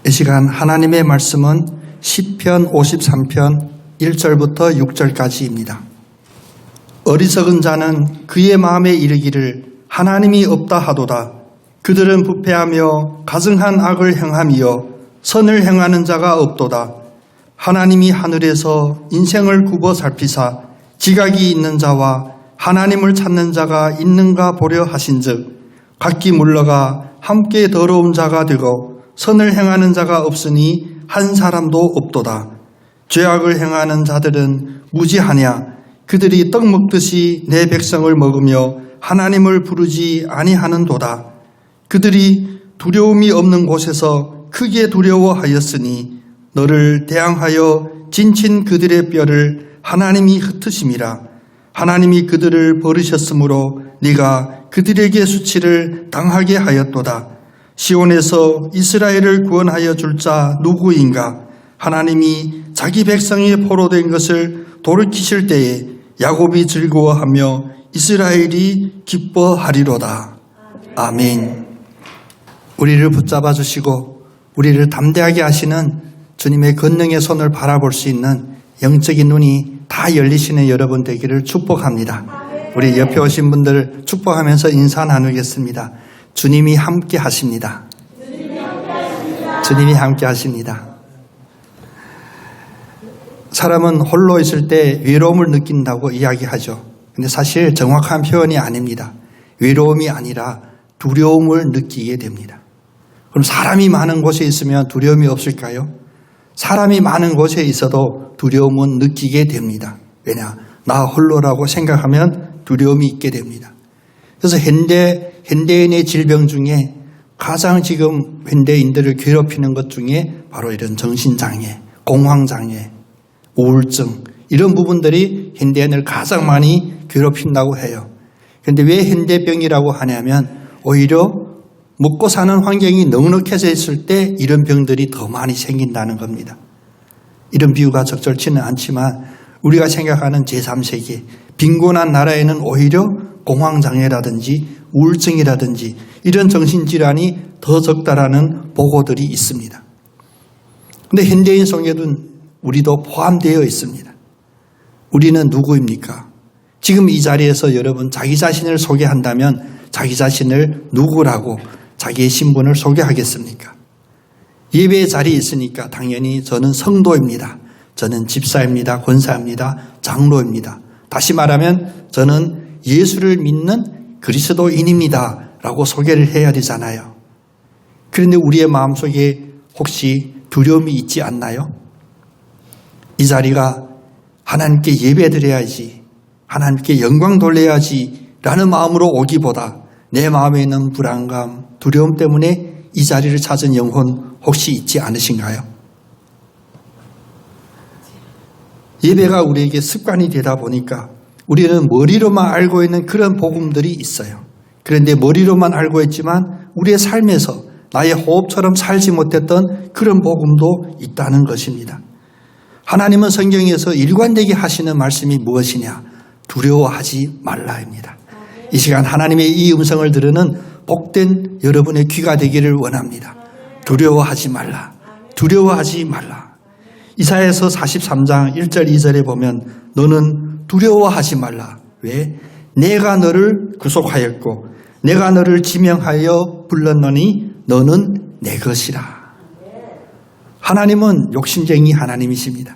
이 시간 하나님의 말씀은 시편 53편 1절부터 6절까지입니다. 어리석은 자는 그의 마음에 이르기를 하나님이 없다 하도다. 그들은 부패하며 가증한 악을 행함이요 선을 행하는 자가 없도다. 하나님이 하늘에서 인생을 굽어 살피사 지각이 있는 자와 하나님을 찾는 자가 있는가 보려 하신즉 각기 물러가 함께 더러운 자가 되고 선을 행하는 자가 없으니 한 사람도 없도다. 죄악을 행하는 자들은 무지하냐. 그들이 떡 먹듯이 내 백성을 먹으며 하나님을 부르지 아니하는도다. 그들이 두려움이 없는 곳에서 크게 두려워하였으니 너를 대항하여 진친 그들의 뼈를 하나님이 흩으심이라. 하나님이 그들을 버리셨으므로 네가 그들에게 수치를 당하게 하였도다. 시온에서 이스라엘을 구원하여 줄 자 누구인가? 하나님이 자기 백성이 포로된 것을 돌이키실 때에 야곱이 즐거워하며 이스라엘이 기뻐하리로다. 아멘. 우리를 붙잡아 주시고 우리를 담대하게 하시는 주님의 권능의 손을 바라볼 수 있는 영적인 눈이 다 열리시는 여러분 되기를 축복합니다. 우리 옆에 오신 분들 축복하면서 인사 나누겠습니다. 주님이 함께 하십니다. 주님이 함께 하십니다. 사람은 홀로 있을 때 외로움을 느낀다고 이야기하죠. 근데 사실 정확한 표현이 아닙니다. 외로움이 아니라 두려움을 느끼게 됩니다. 그럼 사람이 많은 곳에 있으면 두려움이 없을까요? 사람이 많은 곳에 있어도 두려움은 느끼게 됩니다. 왜냐? 나 홀로라고 생각하면 두려움이 있게 됩니다. 그래서 현대인의 질병 중에 가장 지금 현대인들을 괴롭히는 것 중에 바로 이런 정신장애, 공황장애, 우울증 이런 부분들이 현대인을 가장 많이 괴롭힌다고 해요. 그런데 왜 현대병이라고 하냐면 오히려 먹고 사는 환경이 넉넉해져 있을 때 이런 병들이 더 많이 생긴다는 겁니다. 이런 비유가 적절치는 않지만 우리가 생각하는 제3세계 빈곤한 나라에는 오히려 공황장애라든지 우울증이라든지 이런 정신질환이 더 적다라는 보고들이 있습니다. 그런데 현대인 속에는 우리도 포함되어 있습니다. 우리는 누구입니까? 지금 이 자리에서 여러분 자기 자신을 소개한다면 자기 자신을 누구라고 자기의 신분을 소개하겠습니까? 예배의 자리에 있으니까 당연히 저는 성도입니다. 저는 집사입니다. 권사입니다. 장로입니다. 다시 말하면 저는 예수를 믿는 그리스도인입니다. 라고 소개를 해야 되잖아요. 그런데 우리의 마음속에 혹시 두려움이 있지 않나요? 이 자리가 하나님께 예배드려야지, 하나님께 영광 돌려야지 라는 마음으로 오기보다 내 마음에 있는 불안감, 두려움 때문에 이 자리를 찾은 영혼 혹시 있지 않으신가요? 예배가 우리에게 습관이 되다 보니까 우리는 머리로만 알고 있는 그런 복음들이 있어요. 그런데 머리로만 알고 있지만 우리의 삶에서 나의 호흡처럼 살지 못했던 그런 복음도 있다는 것입니다. 하나님은 성경에서 일관되게 하시는 말씀이 무엇이냐? 두려워하지 말라입니다. 이 시간 하나님의 이 음성을 들으는 복된 여러분의 귀가 되기를 원합니다. 두려워하지 말라. 두려워하지 말라. 이사야서 43장 1절 2절에 보면 너는 두려워하지 말라. 왜? 내가 너를 구속하였고 내가 너를 지명하여 불렀노니 너는 내 것이라. 하나님은 욕심쟁이 하나님이십니다.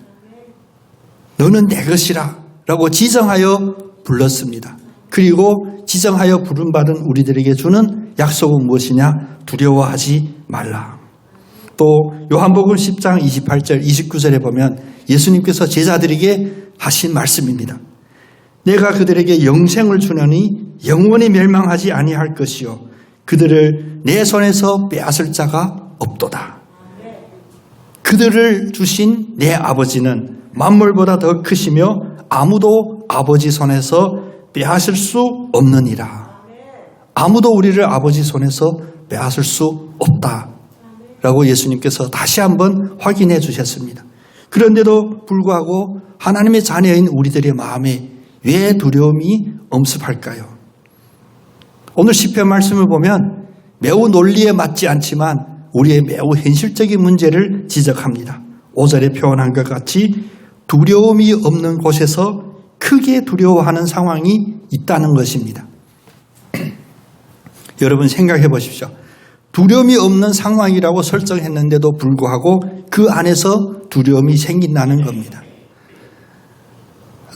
너는 내 것이라 라고 지정하여 불렀습니다. 그리고 지정하여 부름받은 우리들에게 주는 약속은 무엇이냐? 두려워하지 말라. 또 요한복음 10장 28절 29절에 보면 예수님께서 제자들에게 하신 말씀입니다. 내가 그들에게 영생을 주노니 영원히 멸망하지 아니할 것이요 그들을 내 손에서 빼앗을 자가 없도다. 그들을 주신 내 아버지는 만물보다 더 크시며 아무도 아버지 손에서 빼앗을 수 없느니라. 아무도 우리를 아버지 손에서 빼앗을 수 없다 라고 예수님께서 다시 한번 확인해 주셨습니다. 그런데도 불구하고 하나님의 자녀인 우리들의 마음에 왜 두려움이 엄습할까요? 오늘 시편 말씀을 보면 매우 논리에 맞지 않지만 우리의 매우 현실적인 문제를 지적합니다. 5절에 표현한 것 같이 두려움이 없는 곳에서 크게 두려워하는 상황이 있다는 것입니다. 여러분 생각해 보십시오. 두려움이 없는 상황이라고 설정했는데도 불구하고 그 안에서 두려움이 생긴다는 겁니다.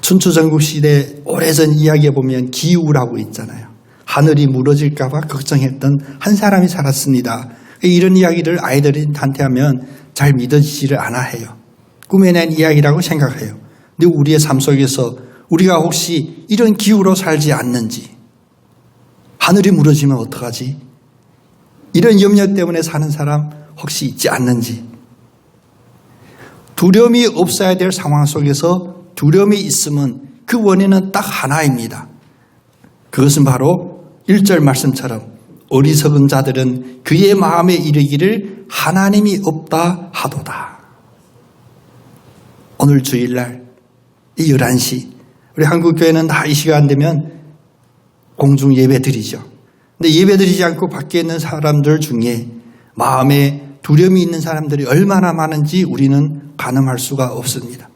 춘추전국시대 오래전 이야기에 보면 기우라고 있잖아요. 하늘이 무너질까 봐 걱정했던 한 사람이 살았습니다. 이런 이야기를 아이들한테 하면 잘 믿어지지를 않아 해요. 꿈에 난 이야기라고 생각해요. 근데 우리의 삶 속에서 우리가 혹시 이런 기우로 살지 않는지, 하늘이 무너지면 어떡하지? 이런 염려 때문에 사는 사람 혹시 있지 않는지. 두려움이 없어야 될 상황 속에서 두려움이 있으면 그 원인은 딱 하나입니다. 그것은 바로 1절 말씀처럼 어리석은 자들은 그의 마음에 이르기를 하나님이 없다 하도다. 오늘 주일날 이 11시 우리 한국교회는 다 이 시간 되면 공중 예배 드리죠. 근데 예배 드리지 않고 밖에 있는 사람들 중에 마음에 두려움이 있는 사람들이 얼마나 많은지 우리는 가늠할 수가 없습니다.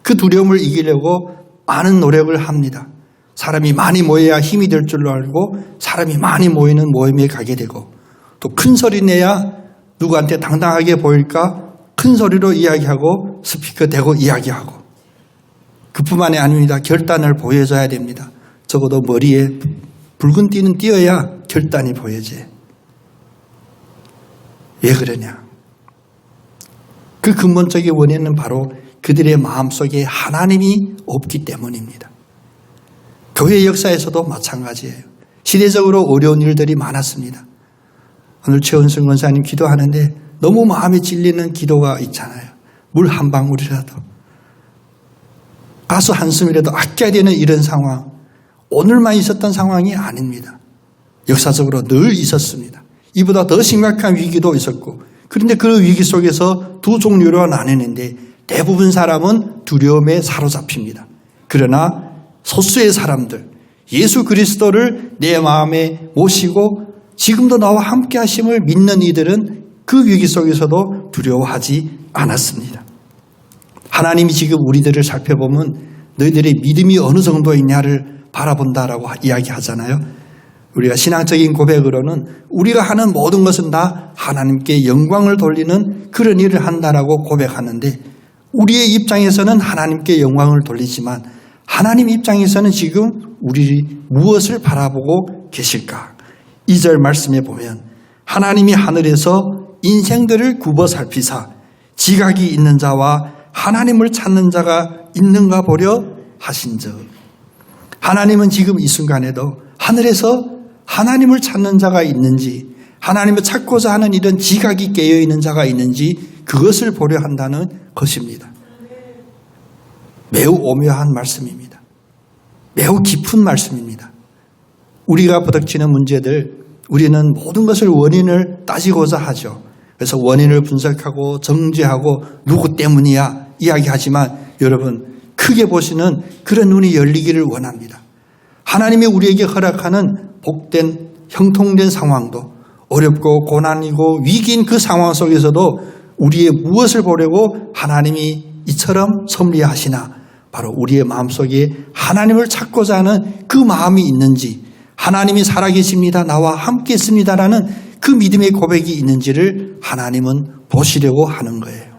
그 두려움을 이기려고 많은 노력을 합니다. 사람이 많이 모여야 힘이 될 줄로 알고 사람이 많이 모이는 모임에 가게 되고 또 큰 소리 내야 누구한테 당당하게 보일까 큰 소리로 이야기하고 스피커 대고 이야기하고 그뿐만이 아닙니다. 결단을 보여줘야 됩니다. 적어도 머리에 붉은 띠는 띄어야 결단이 보여져요. 왜 그러냐? 그 근본적인 원인은 바로 그들의 마음속에 하나님이 없기 때문입니다. 교회 역사에서도 마찬가지예요. 시대적으로 어려운 일들이 많았습니다. 오늘 최은승 권사님 기도하는데 너무 마음에 찔리는 기도가 있잖아요. 물 한 방울이라도 가수 한숨이라도 아껴야 되는 이런 상황, 오늘만 있었던 상황이 아닙니다. 역사적으로 늘 있었습니다. 이보다 더 심각한 위기도 있었고 그런데 그 위기 속에서 두 종류로 나뉘는데 대부분 사람은 두려움에 사로잡힙니다. 그러나 소수의 사람들, 예수 그리스도를 내 마음에 모시고 지금도 나와 함께 하심을 믿는 이들은 그 위기 속에서도 두려워하지 않았습니다. 하나님이 지금 우리들을 살펴보면 너희들의 믿음이 어느 정도이냐를 바라본다라고 이야기하잖아요. 우리가 신앙적인 고백으로는 우리가 하는 모든 것은 다 하나님께 영광을 돌리는 그런 일을 한다라고 고백하는데 우리의 입장에서는 하나님께 영광을 돌리지만 하나님 입장에서는 지금 우리 무엇을 바라보고 계실까? 2절 말씀에 보면 하나님이 하늘에서 인생들을 굽어 살피사 지각이 있는 자와 하나님을 찾는 자가 있는가 보려 하신즉 하나님은 지금 이 순간에도 하늘에서 하나님을 찾는 자가 있는지 하나님을 찾고자 하는 이런 지각이 깨어있는 자가 있는지 그것을 보려 한다는 것입니다. 매우 오묘한 말씀입니다. 매우 깊은 말씀입니다. 우리가 부닥치는 문제들 우리는 모든 것을 원인을 따지고자 하죠. 그래서 원인을 분석하고 정죄하고 누구 때문이야 이야기하지만 여러분 크게 보시는 그런 눈이 열리기를 원합니다. 하나님이 우리에게 허락하는 복된 형통된 상황도 어렵고 고난이고 위기인 그 상황 속에서도 우리의 무엇을 보려고 하나님이 이처럼 섭리하시나 바로 우리의 마음속에 하나님을 찾고자 하는 그 마음이 있는지 하나님이 살아계십니다. 나와 함께 있습니다라는 그 믿음의 고백이 있는지를 하나님은 보시려고 하는 거예요.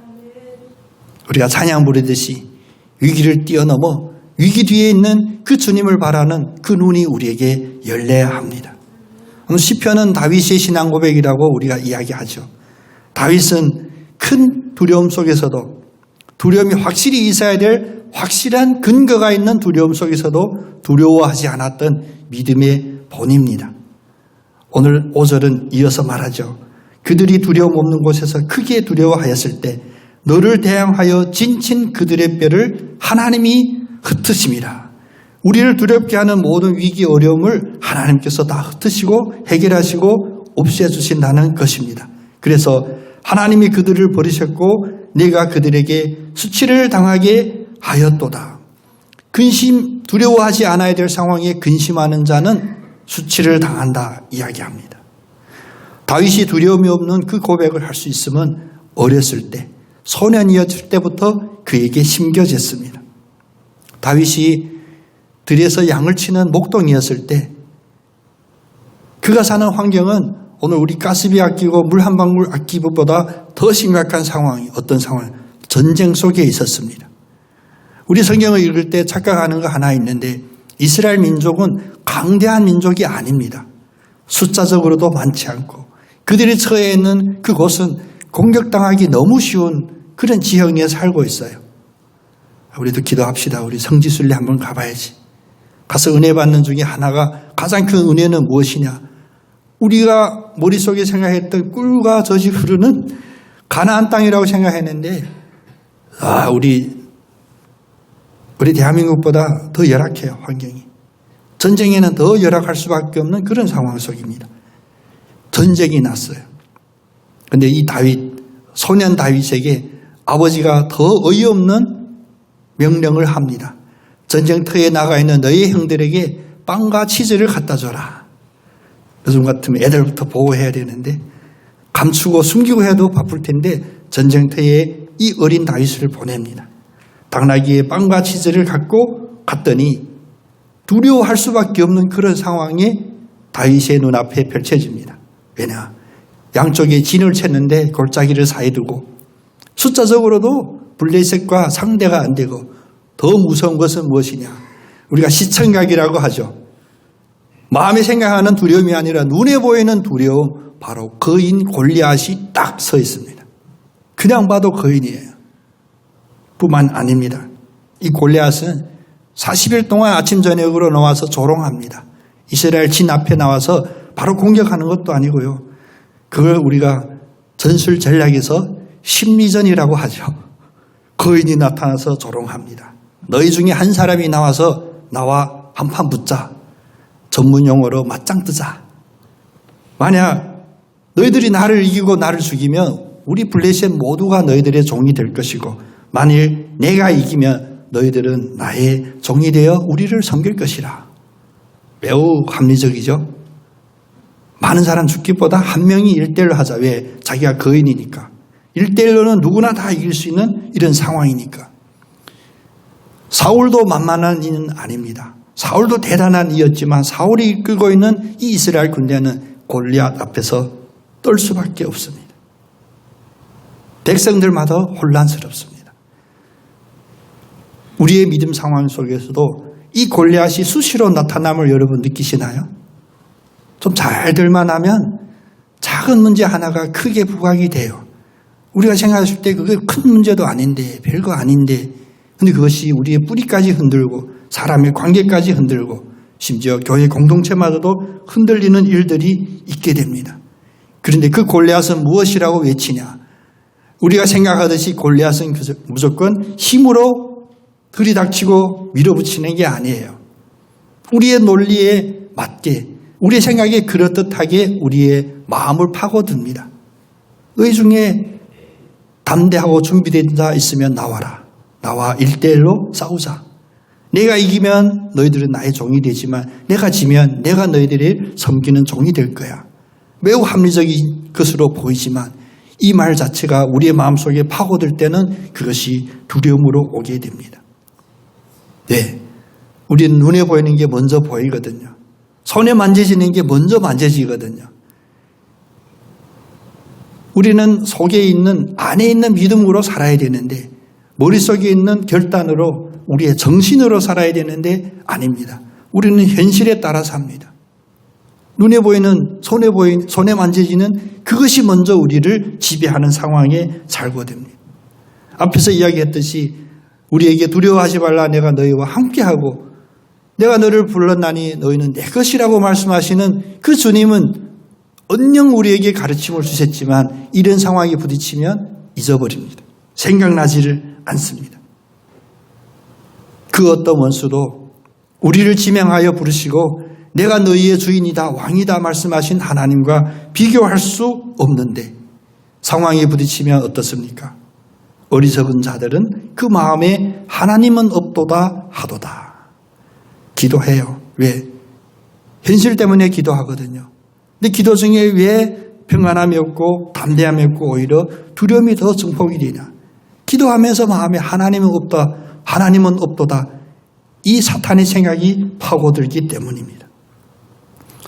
우리가 찬양 부르듯이 위기를 뛰어넘어 위기 뒤에 있는 그 주님을 바라는 그 눈이 우리에게 열려야 합니다. 오늘 시편은 다윗의 신앙 고백이라고 우리가 이야기하죠. 다윗은 큰 두려움 속에서도 두려움이 확실히 있어야 될 확실한 근거가 있는 두려움 속에서도 두려워하지 않았던 믿음의 본입니다. 오늘 5절은 이어서 말하죠. 그들이 두려움 없는 곳에서 크게 두려워하였을 때 너를 대항하여 진친 그들의 뼈를 하나님이 흩으심이라. 우리를 두렵게 하는 모든 위기 어려움을 하나님께서 다 흩으시고 해결하시고 없애주신다는 것입니다. 그래서 하나님이 그들을 버리셨고 내가 그들에게 수치를 당하게 하였도다. 근심, 두려워하지 않아야 될 상황에 근심하는 자는 수치를 당한다 이야기합니다. 다윗이 두려움이 없는 그 고백을 할 수 있으면 어렸을 때, 소년이었을 때부터 그에게 심겨졌습니다. 다윗이 들에서 양을 치는 목동이었을 때 그가 사는 환경은 오늘 우리 가스비 아끼고 물 한 방울 아끼기보다 더 심각한 상황이 어떤 상황? 전쟁 속에 있었습니다. 우리 성경을 읽을 때 착각하는 거 하나 있는데 이스라엘 민족은 강대한 민족이 아닙니다. 숫자적으로도 많지 않고 그들이 처해 있는 그곳은 공격당하기 너무 쉬운 그런 지형에 살고 있어요. 우리도 기도합시다. 우리 성지순례 한번 가봐야지. 가서 은혜 받는 중에 하나가 가장 큰 은혜는 무엇이냐? 우리가 머릿속에 생각했던 꿀과 젖이 흐르는 가나안 땅이라고 생각했는데 우리 대한민국보다 더 열악해요. 환경이. 전쟁에는 더 열악할 수밖에 없는 그런 상황 속입니다. 전쟁이 났어요. 그런데 이 소년 다윗에게 아버지가 더 어이없는 명령을 합니다. 전쟁터에 나가 있는 너희 형들에게 빵과 치즈를 갖다 줘라. 요즘 같으면 애들부터 보호해야 되는데 감추고 숨기고 해도 바쁠 텐데 전쟁터에 이 어린 다윗을 보냅니다. 당나귀에 빵과 치즈를 갖고 갔더니 두려워할 수밖에 없는 그런 상황이 다윗의 눈앞에 펼쳐집니다. 왜냐? 양쪽에 진을 쳤는데 골짜기를 사이에 두고 숫자적으로도 블레셋과 상대가 안 되고 더 무서운 것은 무엇이냐? 우리가 시청각이라고 하죠. 마음에 생각하는 두려움이 아니라 눈에 보이는 두려움, 바로 거인 골리앗이 딱 서 있습니다. 그냥 봐도 거인이에요. 뿐만 아닙니다. 이 골리앗은 40일 동안 아침 저녁으로 나와서 조롱합니다. 이스라엘 진 앞에 나와서 바로 공격하는 것도 아니고요. 그걸 우리가 전술 전략에서 심리전이라고 하죠. 거인이 나타나서 조롱합니다. 너희 중에 한 사람이 나와서 나와 한판 붙자. 전문 용어로 맞짱 뜨자. 만약 너희들이 나를 이기고 나를 죽이면 우리 블레셋 모두가 너희들의 종이 될 것이고 만일 내가 이기면 너희들은 나의 종이 되어 우리를 섬길 것이라. 매우 합리적이죠. 많은 사람 죽기보다 한 명이 1대1로 하자. 왜? 자기가 거인이니까. 1대1로는 누구나 다 이길 수 있는 이런 상황이니까. 사울도 만만한 이는 아닙니다. 사울도 대단한 이였지만 사울이 이끌고 있는 이 이스라엘 군대는 골리앗 앞에서 떨 수밖에 없습니다. 백성들마다 혼란스럽습니다. 우리의 믿음 상황 속에서도 이 골리앗이 수시로 나타남을 여러분 느끼시나요? 좀 잘들만 하면 작은 문제 하나가 크게 부각이 돼요. 우리가 생각했을 때 그게 큰 문제도 아닌데 별거 아닌데 근데 그것이 우리의 뿌리까지 흔들고 사람의 관계까지 흔들고 심지어 교회 공동체마저도 흔들리는 일들이 있게 됩니다. 그런데 그 골리앗은 무엇이라고 외치냐? 우리가 생각하듯이 골리앗은 무조건 힘으로 들이닥치고 밀어붙이는 게 아니에요. 우리의 논리에 맞게 우리의 생각에 그럴듯하게 우리의 마음을 파고듭니다. 너희 중에 담대하고 준비된 자 있으면 나와라. 나와 1대1로 싸우자. 내가 이기면 너희들은 나의 종이 되지만 내가 지면 내가 너희들을 섬기는 종이 될 거야. 매우 합리적인 것으로 보이지만 이 말 자체가 우리의 마음속에 파고들 때는 그것이 두려움으로 오게 됩니다. 네, 우리는 눈에 보이는 게 먼저 보이거든요. 손에 만져지는 게 먼저 만져지거든요. 우리는 속에 있는 안에 있는 믿음으로 살아야 되는데 머릿속에 있는 결단으로 우리의 정신으로 살아야 되는데 아닙니다. 우리는 현실에 따라 삽니다. 눈에 보이는 손에 만져지는 그것이 먼저 우리를 지배하는 상황에 살고 됩니다. 앞에서 이야기했듯이 우리에게 두려워하지 말라 내가 너희와 함께하고 내가 너를 불렀나니 너희는 내 것이라고 말씀하시는 그 주님은 언영 우리에게 가르침을 주셨지만 이런 상황에 부딪히면 잊어버립니다. 생각나지를 않습니다. 그 어떤 원수도 우리를 지명하여 부르시고 내가 너희의 주인이다 왕이다 말씀하신 하나님과 비교할 수 없는데 상황에 부딪히면 어떻습니까? 어리석은 자들은 그 마음에 하나님은 없도다 하도다. 기도해요. 왜? 현실 때문에 기도하거든요. 근데 기도 중에 왜 평안함이 없고 담대함이 없고 오히려 두려움이 더 증폭이 되냐. 기도하면서 마음에 하나님은 없다, 하나님은 없도다. 이 사탄의 생각이 파고들기 때문입니다.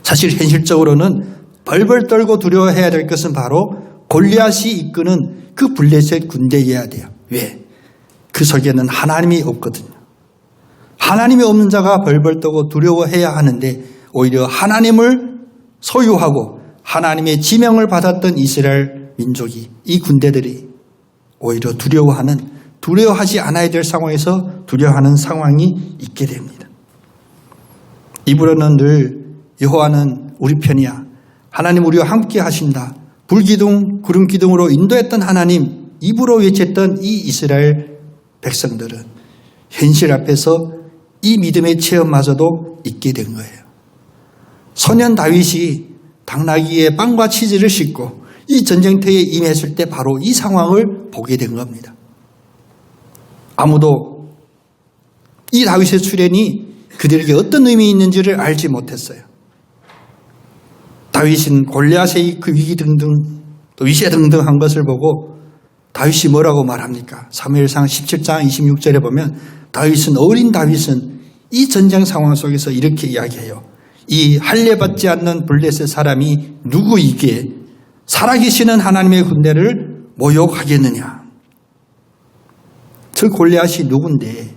사실 현실적으로는 벌벌 떨고 두려워해야 될 것은 바로 골리앗이 이끄는 그 블레셋 군대여야 돼요. 왜? 그 속에는 하나님이 없거든요. 하나님이 없는 자가 벌벌 떨고 두려워해야 하는데 오히려 하나님을 소유하고 하나님의 지명을 받았던 이스라엘 민족이, 이 군대들이 오히려 두려워하지 않아야 될 상황에서 두려워하는 상황이 있게 됩니다. 입으로는 늘 여호와는 우리 편이야, 하나님 우리와 함께 하신다, 불기둥 구름기둥으로 인도했던 하나님, 입으로 외쳤던 이 이스라엘 백성들은 현실 앞에서 이 믿음의 체험마저도 있게 된 거예요. 소년 다윗이 당나귀에 빵과 치즈를 싣고 이 전쟁터에 임했을 때 바로 이 상황을 보게 된 겁니다. 아무도 이 다윗의 수련이 그들에게 어떤 의미 있는지를 알지 못했어요. 다윗은 골리앗의 그 위기 등등 또 위세등등한 것을 보고 다윗이 뭐라고 말합니까? 사무엘상 17장 26절에 보면 어린 다윗은 이 전쟁 상황 속에서 이렇게 이야기해요. 이 할례받지 않는 블레셋 사람이 누구이기에 살아계시는 하나님의 군대를 모욕하겠느냐. 저 골리앗이 누군데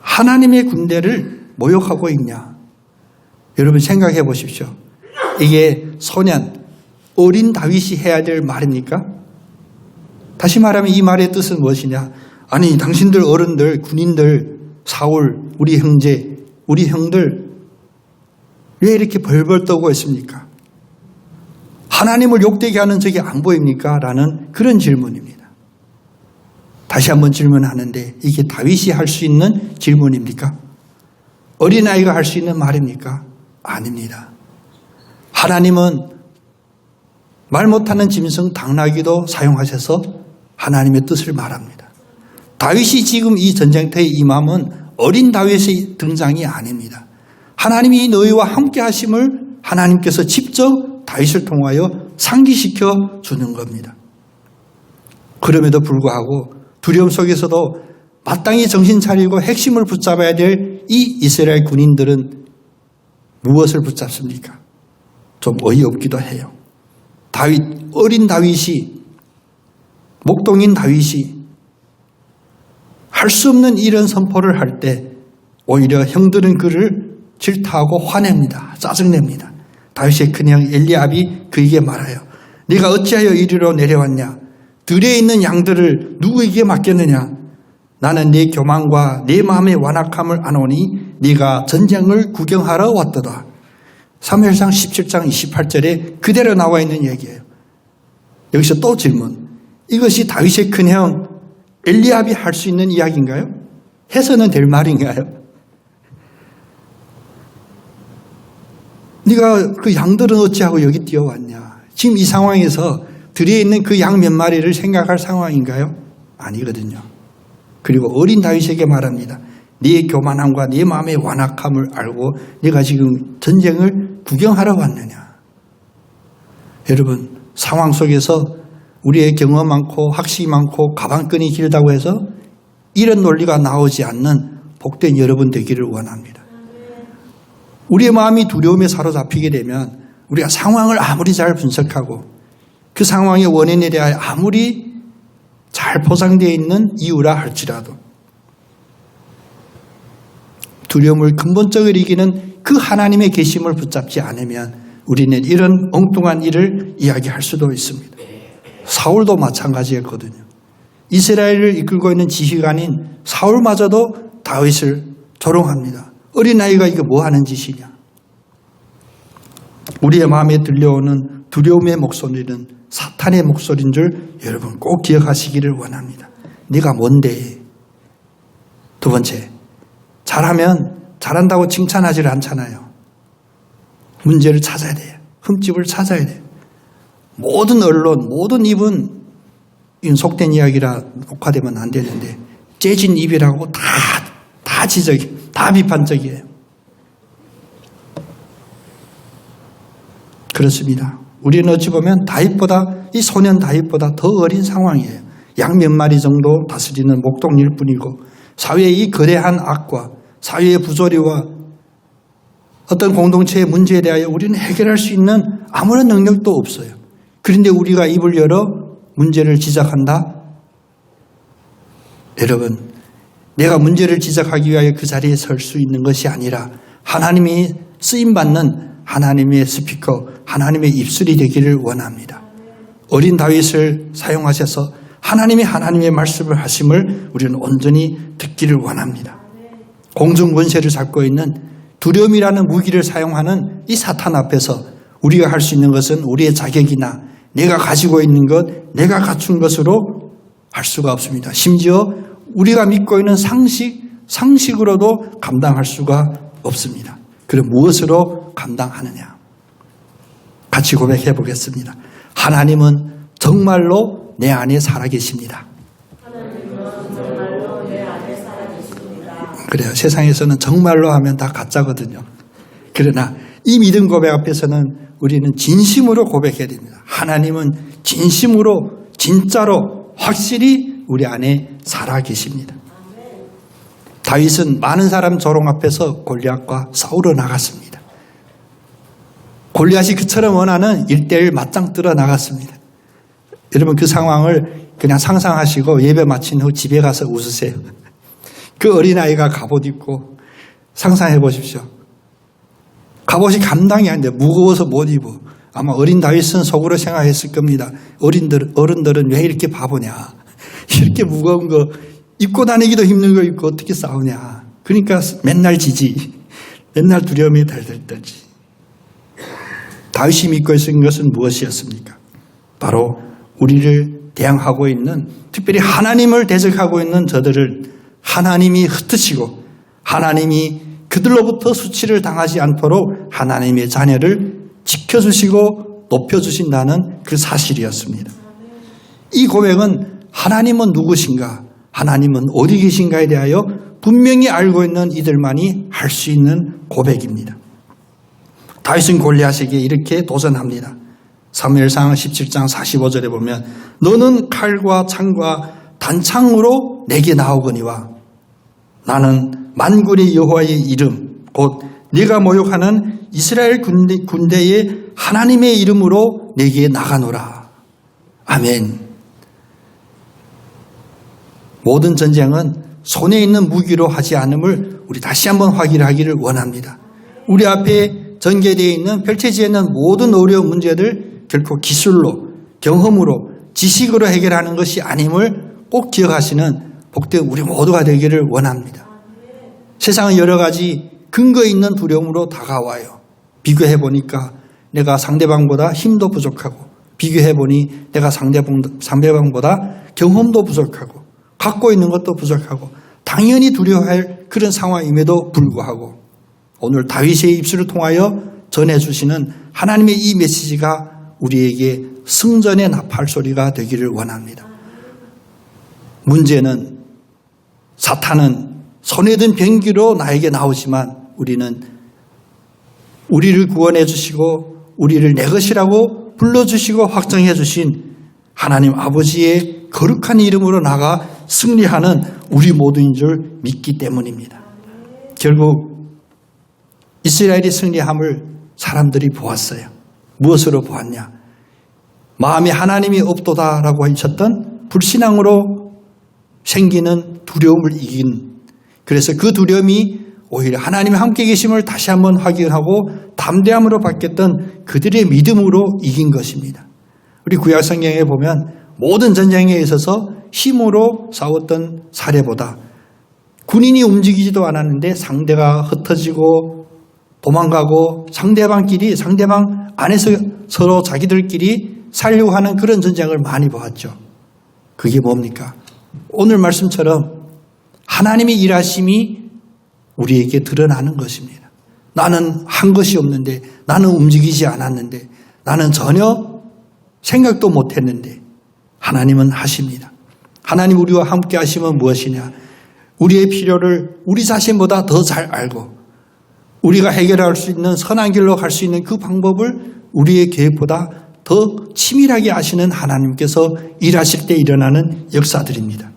하나님의 군대를 모욕하고 있냐. 여러분 생각해 보십시오. 이게 소년, 어린 다윗이 해야 될 말입니까? 다시 말하면 이 말의 뜻은 무엇이냐. 아니 당신들 어른들, 군인들, 사울, 우리 형제, 우리 형들 왜 이렇게 벌벌 떠고 있습니까? 하나님을 욕되게 하는 적이 안 보입니까? 라는 그런 질문입니다. 다시 한번 질문하는데 이게 다윗이 할 수 있는 질문입니까? 어린아이가 할 수 있는 말입니까? 아닙니다. 하나님은 말 못하는 짐승 당나귀도 사용하셔서 하나님의 뜻을 말합니다. 다윗이 지금 이 전쟁터에 임함은 어린 다윗의 등장이 아닙니다. 하나님이 너희와 함께 하심을 하나님께서 직접 다윗을 통하여 상기시켜 주는 겁니다. 그럼에도 불구하고 두려움 속에서도 마땅히 정신 차리고 핵심을 붙잡아야 될 이 이스라엘 군인들은 무엇을 붙잡습니까? 좀 어이없기도 해요. 어린 다윗이, 목동인 다윗이 할 수 없는 이런 선포를 할 때 오히려 형들은 그를 질타하고 화냅니다. 짜증냅니다. 다윗의 큰형 엘리압이 그에게 말하여 네가 어찌하여 이리로 내려왔냐? 들에 있는 양들을 누구에게 맡겼느냐? 나는 네 교만과 네 마음의 완악함을 아노니 네가 전쟁을 구경하러 왔도다. 사무엘상 17장 28절에 그대로 나와 있는 얘기예요. 여기서 또 질문. 이것이 다윗의 큰형 엘리압이 할 수 있는 이야기인가요? 해서는 될 말인가요? 네가 그 양들은 어찌하고 여기 뛰어왔냐? 지금 이 상황에서 들에 있는 그 양 몇 마리를 생각할 상황인가요? 아니거든요. 그리고 어린 다윗에게 말합니다. 네 교만함과 네 마음의 완악함을 알고 네가 지금 전쟁을 구경하러 왔느냐. 여러분 상황 속에서 우리의 경험 많고 학식이 많고 가방끈이 길다고 해서 이런 논리가 나오지 않는 복된 여러분 되기를 원합니다. 우리의 마음이 두려움에 사로잡히게 되면 우리가 상황을 아무리 잘 분석하고 그 상황의 원인에 대하여 아무리 잘 포장되어 있는 이유라 할지라도 두려움을 근본적으로 이기는 그 하나님의 계심을 붙잡지 않으면 우리는 이런 엉뚱한 일을 이야기할 수도 있습니다. 사울도 마찬가지였거든요. 이스라엘을 이끌고 있는 지휘관인 사울마저도 다윗을 조롱합니다. 어린아이가 이게 뭐 하는 짓이냐. 우리의 마음에 들려오는 두려움의 목소리는 사탄의 목소리인 줄 여러분 꼭 기억하시기를 원합니다. 네가 뭔데? 두 번째, 잘하면 잘한다고 칭찬하지 않잖아요. 문제를 찾아야 돼요. 흠집을 찾아야 돼요. 모든 언론, 모든 입은 속된 이야기라 녹화되면 안 되는데 째진 입이라고 다 지적이에요. 다 비판적이에요. 그렇습니다. 우리는 어찌 보면 이 소년 다윗보다 더 어린 상황이에요. 양 몇 마리 정도 다스리는 목동일 뿐이고 사회의 이 거대한 악과 사회의 부조리와 어떤 공동체의 문제에 대하여 우리는 해결할 수 있는 아무런 능력도 없어요. 그런데 우리가 입을 열어 문제를 지적한다? 여러분, 내가 문제를 지적하기 위하여 그 자리에 설 수 있는 것이 아니라 하나님이 쓰임받는 하나님의 스피커, 하나님의 입술이 되기를 원합니다. 어린 다윗을 사용하셔서 하나님의 말씀을 하심을 우리는 온전히 듣기를 원합니다. 공중 권세를 잡고 있는 두려움이라는 무기를 사용하는 이 사탄 앞에서 우리가 할 수 있는 것은 우리의 자격이나 내가 가지고 있는 것, 내가 갖춘 것으로 할 수가 없습니다. 심지어 우리가 믿고 있는 상식으로도 감당할 수가 없습니다. 그럼 무엇으로 감당하느냐? 같이 고백해 보겠습니다. 하나님은 정말로 내 안에 살아계십니다. 그래요. 세상에서는 정말로 하면 다 가짜거든요. 그러나 이 믿음 고백 앞에서는 우리는 진심으로 고백해야 됩니다. 하나님은 진심으로, 진짜로, 확실히 우리 안에 살아계십니다. 다윗은 많은 사람 조롱 앞에서 골리앗과 싸우러 나갔습니다. 골리앗이 그처럼 원하는 1대1 맞짱 뜨러 나갔습니다. 여러분 그 상황을 그냥 상상하시고 예배 마친 후 집에 가서 웃으세요. 그 어린아이가 갑옷 입고 상상해 보십시오. 갑옷이 감당이 안 돼. 무거워서 못 입어. 아마 어린 다윗은 속으로 생각했을 겁니다. 어른들은 왜 이렇게 바보냐. 이렇게 무거운 거 입고 다니기도 힘든 거 입고 어떻게 싸우냐. 그러니까 맨날 지지. 맨날 두려움이 달달 떨지. 다윗이 믿고 있는 것은 무엇이었습니까? 바로 우리를 대항하고 있는, 특별히 하나님을 대적하고 있는 저들을 하나님이 흩으시고 하나님이 그들로부터 수치를 당하지 않도록 하나님의 자녀를 지켜주시고 높여주신다는 그 사실이었습니다. 이 고백은 하나님은 누구신가, 하나님은 어디 계신가에 대하여 분명히 알고 있는 이들만이 할 수 있는 고백입니다. 다윗은 골리앗에게 이렇게 도전합니다. 사무엘상 17장 45절에 보면 너는 칼과 창과 단창으로 내게 나오거니와 나는 만군의 여호와의 이름 곧 네가 모욕하는 이스라엘 군대의 하나님의 이름으로 내게 나가노라. 아멘. 모든 전쟁은 손에 있는 무기로 하지 않음을 우리 다시 한번 확인하기를 원합니다. 우리 앞에 전개되어 있는, 펼쳐져 있는 모든 어려운 문제들 결코 기술로, 경험으로, 지식으로 해결하는 것이 아님을 꼭 기억하시는 복된 우리 모두가 되기를 원합니다. 세상은 여러 가지 근거 있는 두려움으로 다가와요. 비교해보니까 내가 상대방보다 힘도 부족하고, 비교해보니 내가 상대방보다 경험도 부족하고, 갖고 있는 것도 부족하고, 당연히 두려워할 그런 상황임에도 불구하고 오늘 다윗의 입술을 통하여 전해주시는 하나님의 이 메시지가 우리에게 승전의 나팔 소리가 되기를 원합니다. 문제는 사탄은 손에 든 병기로 나에게 나오지만 우리는 우리를 구원해 주시고 우리를 내 것이라고 불러주시고 확정해 주신 하나님 아버지의 거룩한 이름으로 나가 승리하는 우리 모두인 줄 믿기 때문입니다. 결국 이스라엘이 승리함을 사람들이 보았어요. 무엇으로 보았냐? 마음에 하나님이 없도다라고 하셨던 불신앙으로 생기는 두려움을 이긴, 그래서 그 두려움이 오히려 하나님이 함께 계심을 다시 한번 확인하고 담대함으로 바뀌었던 그들의 믿음으로 이긴 것입니다. 우리 구약 성경에 보면 모든 전쟁에 있어서 힘으로 싸웠던 사례보다 군인이 움직이지도 않았는데 상대가 흩어지고 도망가고 상대방 안에서 서로 자기들끼리 살려고 하는 그런 전쟁을 많이 보았죠. 그게 뭡니까? 오늘 말씀처럼 하나님의 일하심이 우리에게 드러나는 것입니다. 나는 한 것이 없는데, 나는 움직이지 않았는데, 나는 전혀 생각도 못했는데 하나님은 하십니다. 하나님 우리와 함께 하시면 무엇이냐? 우리의 필요를 우리 자신보다 더 잘 알고 우리가 해결할 수 있는 선한 길로 갈 수 있는 그 방법을 우리의 계획보다 더 치밀하게 아시는 하나님께서 일하실 때 일어나는 역사들입니다.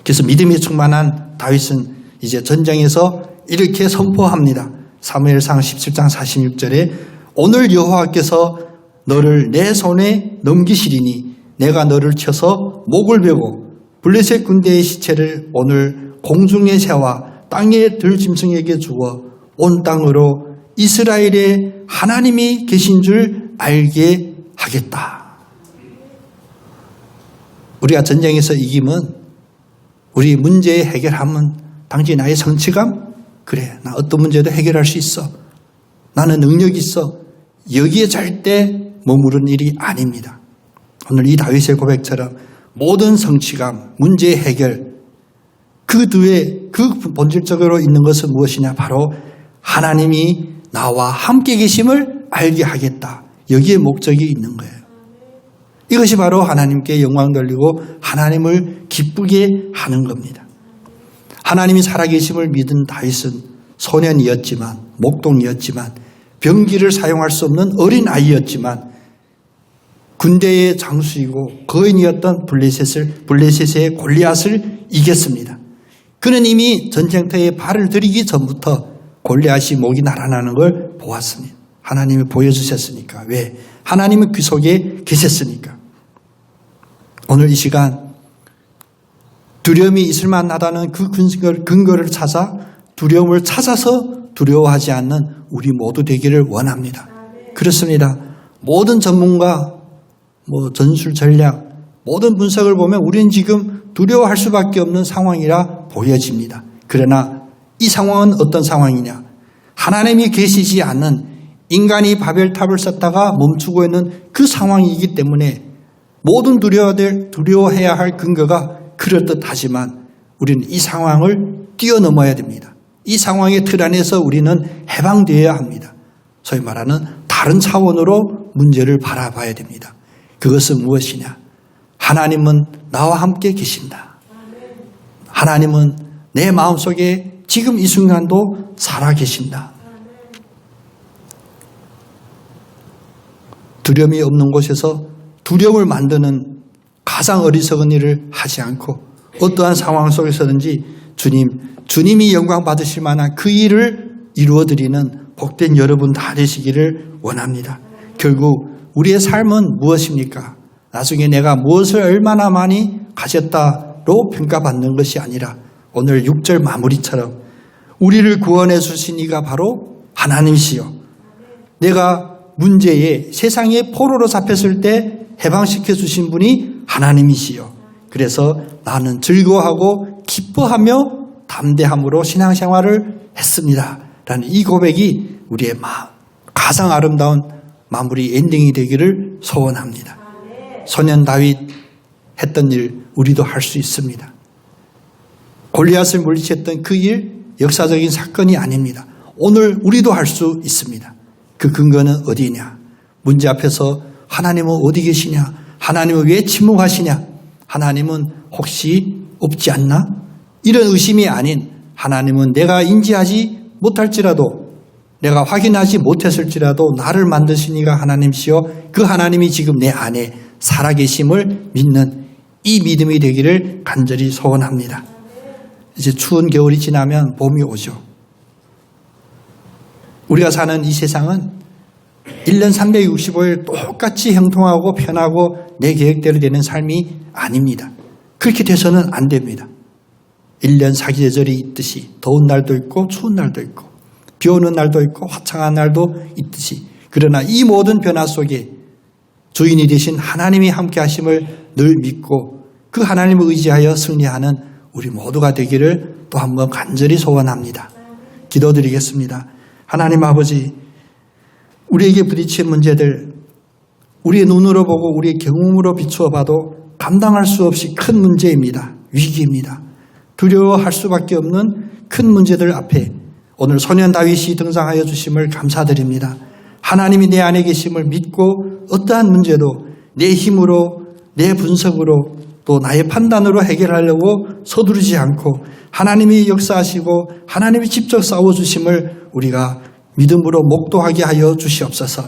그래서 믿음이 충만한 다윗은 이제 전쟁에서 이렇게 선포합니다. 사무엘상 17장 46절에 오늘 여호와께서 너를 내 손에 넘기시리니 내가 너를 쳐서 목을 베고 블레셋 군대의 시체를 오늘 공중의 새와 땅의 들짐승에게 주어 온 땅으로 이스라엘의 하나님이 계신 줄 알게 하겠다. 우리가 전쟁에서 이기면 우리 문제 해결하면 당시 나의 성취감? 그래, 나 어떤 문제도 해결할 수 있어. 나는 능력이 있어. 여기에 절대 머무른 일이 아닙니다. 오늘 이 다윗의 고백처럼 모든 성취감, 문제 해결, 그 뒤에 그 본질적으로 있는 것은 무엇이냐? 바로 하나님이 나와 함께 계심을 알게 하겠다. 여기에 목적이 있는 거예요. 이것이 바로 하나님께 영광 돌리고 하나님을 기쁘게 하는 겁니다. 하나님이 살아계심을 믿은 다윗은 소년이었지만, 목동이었지만, 병기를 사용할 수 없는 어린 아이였지만 군대의 장수이고 거인이었던 블레셋의 골리앗을 이겼습니다. 그는 이미 전쟁터에 발을 들이기 전부터 골리앗이 목이 날아나는 걸 보았습니다. 하나님이 보여주셨으니까. 왜? 하나님은 그 속에 계셨으니까. 오늘 이 시간 두려움이 있을 만하다는 그 근거를 찾아 두려움을 찾아서 두려워하지 않는 우리 모두 되기를 원합니다. 그렇습니다. 모든 전문가, 전술 전략, 모든 분석을 보면 우리는 지금 두려워할 수밖에 없는 상황이라 보여집니다. 그러나 이 상황은 어떤 상황이냐? 하나님이 계시지 않는 인간이 바벨탑을 쌓다가 멈추고 있는 그 상황이기 때문에 모든 두려워해야 할 근거가 그럴듯하지만 우리는 이 상황을 뛰어넘어야 됩니다. 이 상황의 틀 안에서 우리는 해방되어야 합니다. 소위 말하는 다른 차원으로 문제를 바라봐야 됩니다. 그것은 무엇이냐? 하나님은 나와 함께 계신다. 하나님은 내 마음속에 지금 이 순간도 살아계신다. 두려움이 없는 곳에서 두려움을 만드는 가장 어리석은 일을 하지 않고 어떠한 상황 속에서든지 주님이 영광 받으실 만한 그 일을 이루어드리는 복된 여러분 다 되시기를 원합니다. 결국 우리의 삶은 무엇입니까? 나중에 내가 무엇을 얼마나 많이 가졌다로 평가받는 것이 아니라 오늘 6절 마무리처럼 우리를 구원해 주신 이가 바로 하나님이시요. 내가 문제에 세상의 포로로 잡혔을 때 해방시켜 주신 분이 하나님이시요. 그래서 나는 즐거워하고 기뻐하며 담대함으로 신앙생활을 했습니다. 라는 이 고백이 우리의 가장 아름다운 마무리 엔딩이 되기를 소원합니다. 소년 다윗 했던 일 우리도 할 수 있습니다. 골리앗을 물리쳤던 그 일 역사적인 사건이 아닙니다. 오늘 우리도 할 수 있습니다. 그 근거는 어디냐? 문제 앞에서 하나님은 어디 계시냐? 하나님은 왜 침묵하시냐? 하나님은 혹시 없지 않나? 이런 의심이 아닌 하나님은 내가 인지하지 못할지라도 내가 확인하지 못했을지라도 나를 만드신 이가 하나님이시여 그 하나님이 지금 내 안에 살아계심을 믿는 이 믿음이 되기를 간절히 소원합니다. 이제 추운 겨울이 지나면 봄이 오죠. 우리가 사는 이 세상은 1년 365일 똑같이 형통하고 편하고 내 계획대로 되는 삶이 아닙니다. 그렇게 돼서는 안 됩니다. 1년 사계절이 있듯이 더운 날도 있고 추운 날도 있고 비 오는 날도 있고 화창한 날도 있듯이 그러나 이 모든 변화 속에 주인이 되신 하나님이 함께 하심을 늘 믿고 그 하나님을 의지하여 승리하는 우리 모두가 되기를 또 한 번 간절히 소원합니다. 기도드리겠습니다. 하나님 아버지, 우리에게 부딪힌 문제들 우리의 눈으로 보고 우리의 경험으로 비추어 봐도 감당할 수 없이 큰 문제입니다. 위기입니다. 두려워할 수밖에 없는 큰 문제들 앞에 오늘 소년 다윗이 등장하여 주심을 감사드립니다. 하나님이 내 안에 계심을 믿고 어떠한 문제도 내 힘으로 내 분석으로 또 나의 판단으로 해결하려고 서두르지 않고 하나님이 역사하시고 하나님이 직접 싸워주심을 우리가 믿음으로 목도하게 하여 주시옵소서.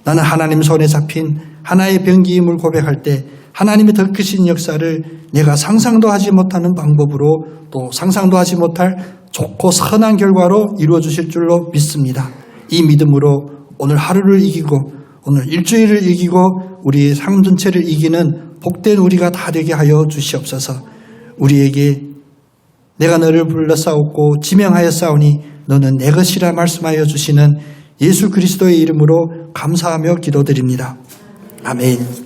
나는 하나님 손에 잡힌 하나의 병기임을 고백할 때 하나님의 더 크신 역사를 내가 상상도 하지 못하는 방법으로 또 상상도 하지 못할 좋고 선한 결과로 이루어 주실 줄로 믿습니다. 이 믿음으로 오늘 하루를 이기고 오늘 일주일을 이기고 우리 삶 전체를 이기는 복된 우리가 다 되게 하여 주시옵소서. 우리에게 내가 너를 불러 싸웠고 지명하여 싸우니 너는 내 것이라 말씀하여 주시는 예수 그리스도의 이름으로 감사하며 기도드립니다. 아멘.